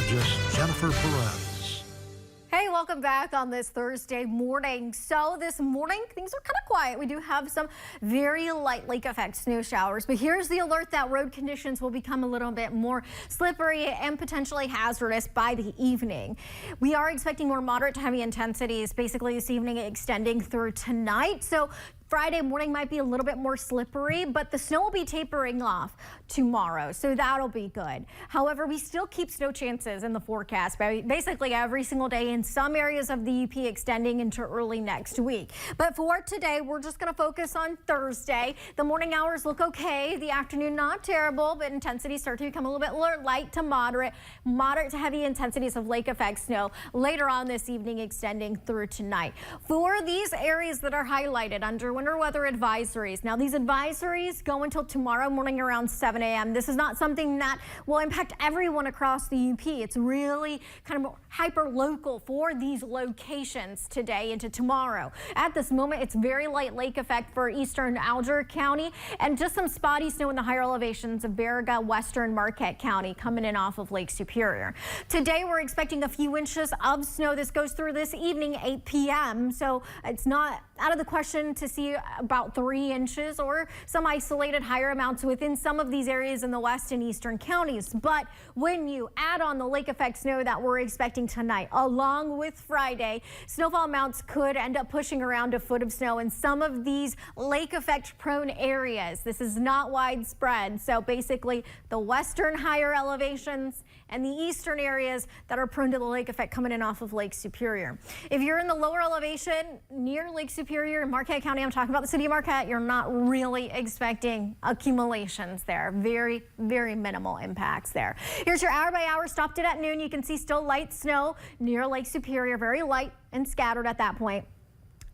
meteorologist Jennifer Perez. Hey, welcome back on this Thursday morning. So this morning, things are kind of quiet. We do have some very light lake effect snow showers, but here's the alert that road conditions will become a little bit more slippery and potentially hazardous by the evening. We are expecting more moderate to heavy intensities basically this evening extending through tonight. So Friday morning might be a little bit more slippery, but the snow will be tapering off tomorrow, so that'll be good. However, we still keep snow chances in the forecast basically every single day in some areas of the UP extending into early next week. But for today, we're just going to focus on Thursday. The morning hours look okay. The afternoon, not terrible, but intensities start to become a little bit light to moderate to heavy intensities of lake effect snow later on this evening extending through tonight. For these areas that are highlighted under winter weather advisories. Now, these advisories go until tomorrow morning around 7 a.m. This is not something that will impact everyone across the UP. It's really kind of hyper local for these locations today into tomorrow. At this moment, it's very light lake effect for eastern Alger County and just some spotty snow in the higher elevations of Baraga, western Marquette County coming in off of Lake Superior. Today, we're expecting a few inches of snow. This goes through this evening, 8 p.m. So it's not out of the question to see about 3 inches or some isolated higher amounts within some of these areas in the west and eastern counties. But when you add on the lake effect snow that we're expecting tonight, along with Friday, snowfall amounts could end up pushing around a foot of snow in some of these lake effect prone areas. This is not widespread. So basically the western higher elevations and the eastern areas that are prone to the lake effect coming in off of Lake Superior. If you're in the lower elevation near Lake Superior in Marquette County, I'm talking about the city of Marquette, you're not really expecting accumulations there. Very, very minimal impacts there. Here's your hour by hour. Stopped it at noon. You can see still light snow near Lake Superior, very light and scattered at that point.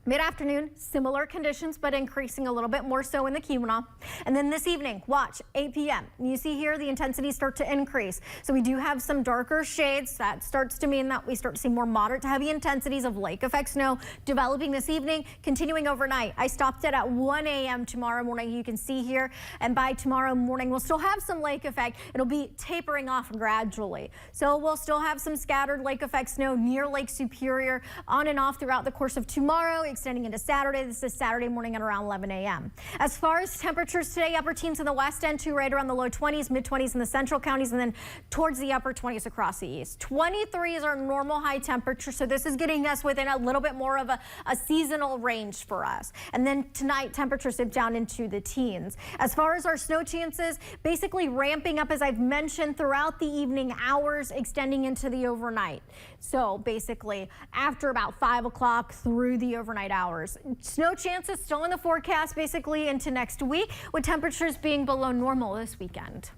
Mid-afternoon, similar conditions, but increasing a little bit more so in the Keweenaw. And then this evening, watch 8 p.m. You see here the intensities start to increase. So we do have some darker shades. That starts to mean that we start to see more moderate to heavy intensities of lake effect snow developing this evening, continuing overnight. I stopped it at 1 a.m. tomorrow morning. You can see here. And by tomorrow morning, we'll still have some lake effect. It'll be tapering off gradually. So we'll still have some scattered lake effect snow near Lake Superior on and off throughout the course of tomorrow, extending into Saturday. This is Saturday morning at around 11 a.m. As far as temperatures today, upper teens in the west end to right around the low 20s, mid 20s in the central counties, and then towards the upper 20s across the east. 23 is our normal high temperature, so this is getting us within a little bit more of a seasonal range for us. And then tonight, temperatures dip down into the teens. As far as our snow chances, basically ramping up, as I've mentioned, throughout the evening hours, extending into the overnight. So basically, after about 5 o'clock through the overnight hours. Snow chances still in the forecast basically into next week, with temperatures being below normal this weekend.